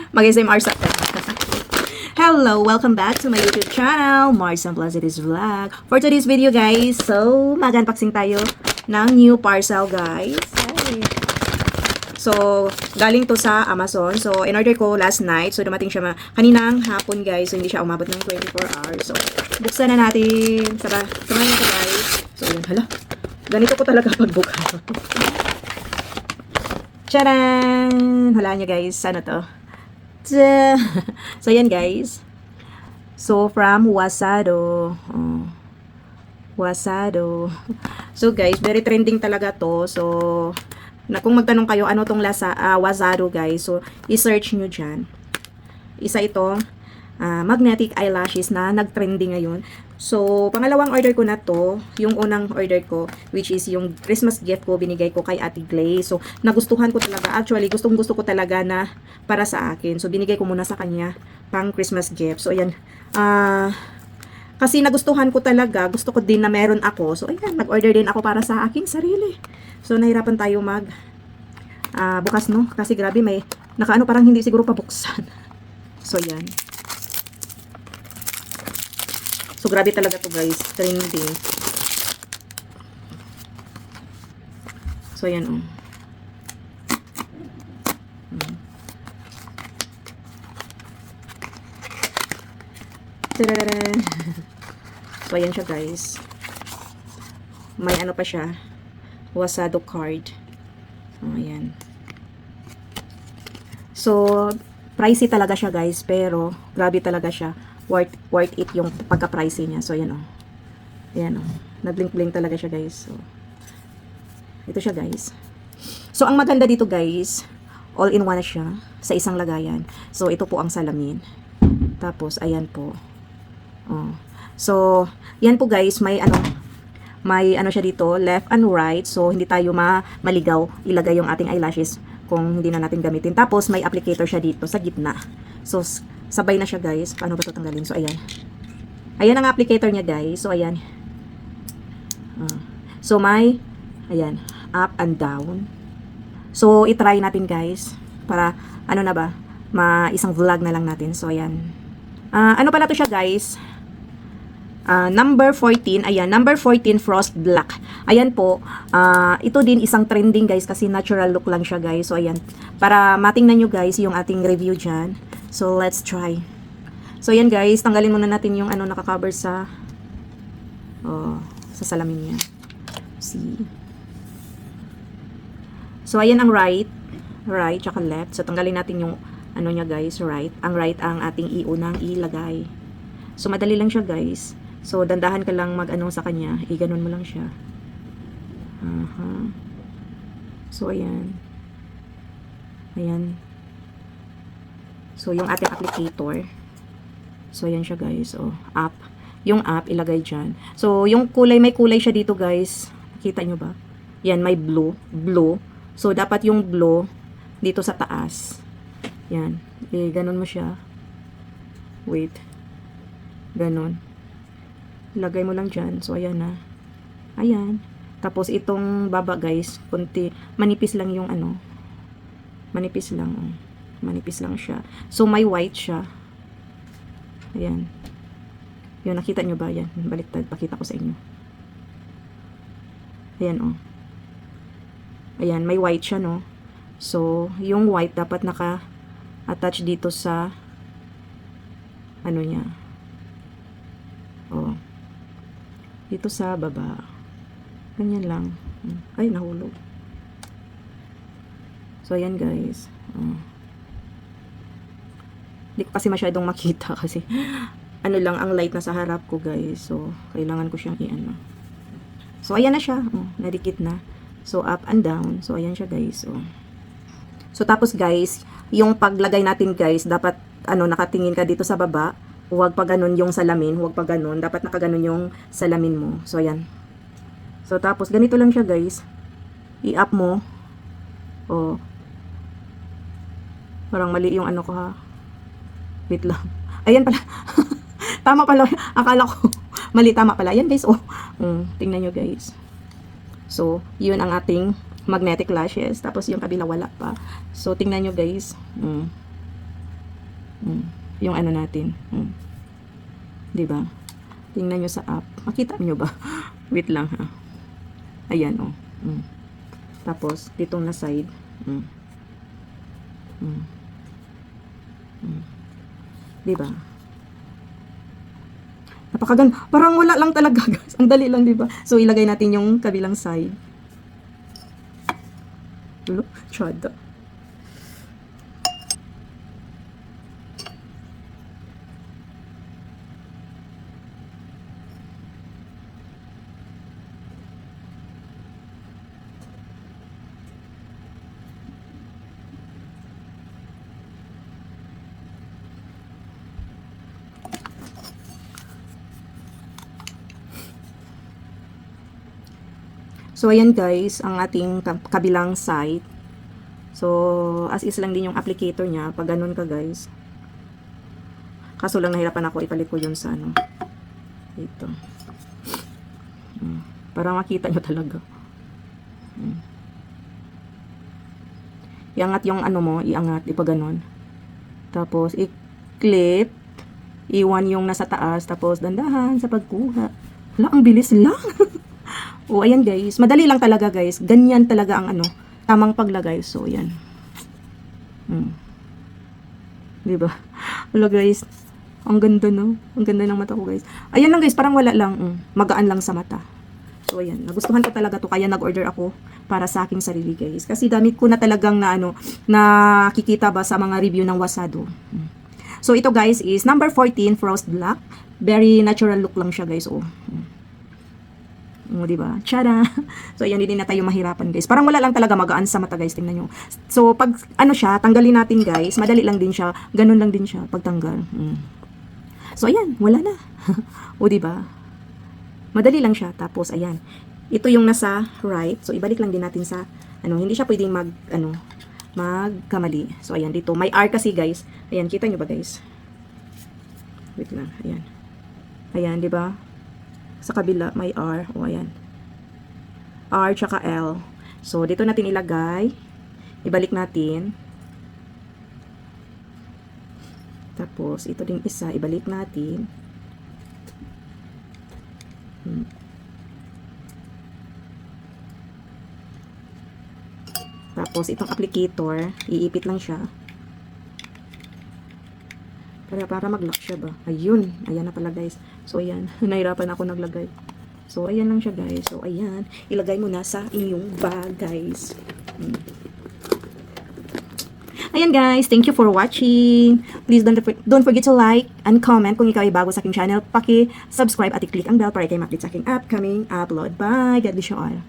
Mag-SMR sa Hello, welcome back to my YouTube channel, Mars and Placides Vlog. For today's video guys, so mag-unboxing tayo ng new parcel guys. Hi. So, galing to sa Amazon. So, in-order ko last night. So, dumating siya kaninang hapon guys. So, hindi siya umabot ng 24 hours. So, buksan na natin. Samahan nyo guys. So, yun. Hala. Ganito ko talaga pagbuka. Tcharan! Hulaan nyo guys. Ano to? So, yan guys. So, from Wasado. Wasado. So, guys, very trending talaga to. So, kung magtanong kayo, ano tong Wasado, guys. So, i-search nyo dyan. Isa itong magnetic eyelashes na nag-trending ngayon. So, pangalawang order ko na to. Yung unang order ko, which is yung Christmas gift ko, binigay ko kay Ate Glay. So, nagustuhan ko talaga. Actually, gustong-gusto ko talaga na para sa akin. So, binigay ko muna sa kanya pang Christmas gift. So, ayan. Kasi nagustuhan ko talaga. Gusto ko din na meron ako. So, ayan. Nag-order din ako para sa aking sarili. So, nahirapan tayo bukas, no? Kasi grabe, may nakaano parang hindi siguro pabuksan. So, ayan. So, grabe talaga to guys. Trending. So, ayan oh. So, ayan siya guys. May ano pa siya. Wasado card. So, ayan. So, pricey talaga siya guys. Pero, grabe talaga siya. Worth it yung pagka-pricey niya. So, ayan o. Ayan o. Nag-blink-blink talaga siya, guys. So, ito siya, guys. So, ang maganda dito, guys, all-in-one siya sa isang lagayan. So, ito po ang salamin. Tapos, ayan po. Oh. So, yan po, guys. May ano siya dito, left and right. So, hindi tayo maligaw ilagay yung ating eyelashes kung hindi na natin gamitin. Tapos, may applicator siya dito sa gitna. So, sabay na siya guys. Paano ba ito tanggalin? So, ayan. Ayan ang applicator niya guys. So, ayan. So, may, ayan, up and down. So, itry natin guys. Para, ano na ba? Isang vlog na lang natin. So, ayan. Ano pala to siya guys? Number 14. Ayan, number 14 Frost Black. Ayan po. Ito din isang trending guys. Kasi natural look lang siya guys. So, ayan. Para matingnan nyo guys yung ating review dyan. So, let's try. So, yan guys. Tanggalin muna natin yung nakakover sa salamin niya. See? So, ayan ang right. Right, tsaka left. So, tanggalin natin yung niya guys. Right. Ang right ang ating iunang ilagay. So, madali lang siya guys. So, dandahan ka lang sa kanya. Iganon mo lang siya. So, ayan. Ayan. So, yung ating applicator. So, ayan siya guys. Oh, up. Yung up, ilagay dyan. So, yung kulay, may kulay siya dito guys. Nakita nyo ba? Yan, may blue. Blue. So, dapat yung blue dito sa taas. Yan. Ganon mo siya. Wait. Ganon. Ilagay mo lang dyan. So, ayan na. Ayan. Tapos, itong baba guys, kunti, manipis lang yung manipis lang. Oh. Manipis lang siya. So, may white siya. Ayan. Yun, nakita nyo ba? Ayan. Baliktad. Pakita ko sa inyo. Ayan, oh. Ayan, may white siya, no? So, yung white dapat naka-attach dito sa niya. Oh. Dito sa baba. Ganyan lang. Ay, nahulog. So, ayan, guys. Oh. Hindi ko kasi masyadong makita kasi lang ang light na sa harap ko guys. So, kailangan ko siyang So, ayan na siya. Oh, nadikit na. So, up and down. So, ayan siya guys. So, tapos guys, yung paglagay natin guys, dapat nakatingin ka dito sa baba. Huwag pa ganun yung salamin. Huwag pa ganun. Dapat nakaganon yung salamin mo. So, ayan. So, tapos ganito lang siya guys. I-up mo. Oh. Parang mali yung ko ha. Wait lang. Ayan pala. Tama pala. Akala ko. Mali, tama pala. Ayan guys. Oh. Tingnan nyo guys. So, yun ang ating magnetic lashes. Tapos yung kabila wala pa. So, tingnan nyo guys. Yung ano natin. 'Di ba? Tingnan nyo sa app. Makita nyo ba? Wait lang ha. Ayan oh. Tapos ditong na side. 'Di ba? Napakagan. Parang wala lang talaga, guys. Ang dali lang, 'di ba? So ilagay natin yung kabilang side. Dulo, chada. So, ayan guys, ang ating kabilang side. So, as is lang din yung applicator niya. Pag ganun ka guys. Kaso lang nahirapan ako, ipalit ko yun sa ano. Ito. Para makita nyo talaga. Iangat yung ano mo, iangat, ipaganon. Tapos, i-clip. Iwan yung nasa taas. Tapos, dandahan sa pagkuha. Hala, ang bilis lang. O, ayan guys. Madali lang talaga guys. Ganyan talaga ang ano, tamang paglagay. So, ayan. Diba? Wala guys. Ang ganda no? Ang ganda ng mata ko guys. Ayan lang guys, parang wala lang. Magaan lang sa mata. So, ayan. Nagustuhan ko talaga to. Kaya nag-order ako para sa aking sarili guys. Kasi dami ko na talagang na ano, nakikita ba sa mga review ng Wasado. So, ito guys is number 14 Frost Black. Very natural look lang siya guys. Oh. Diba? Tara! So, ayan, hindi na tayo mahirapan, guys. Parang wala lang talaga magaan sa mata, guys. Tingnan nyo. So, pag, ano siya, tanggalin natin, guys. Madali lang din siya. Ganun lang din siya, pagtanggal. So, ayan, wala na. O, diba? Madali lang siya. Tapos, ayan. Ito yung nasa right. So, ibalik lang din natin sa, ano, hindi siya pwedeng magkamali. So, ayan, dito. May R kasi, guys. Ayan, kita nyo ba, guys? Wait lang. Ayan. Ayan, diba? Sa kabila, may R. O, ayan. R, tsaka L. So, dito natin ilagay. Ibalik natin. Tapos, ito ding isa. Ibalik natin. Tapos, itong applicator, iipit lang siya. Para mag-lock siya ba? Ayun. Ayan na pala guys. So, ayan. Nahirapan ako naglagay. So, ayan lang siya guys. So, ayan. Ilagay mo na sa inyong bag guys. Ayan guys. Thank you for watching. Please don't forget to like and comment kung ikaw ay bago sa aking channel. Paki-subscribe at i-click ang bell para kayo ma-update sa aking upcoming upload. Bye. God bless you all.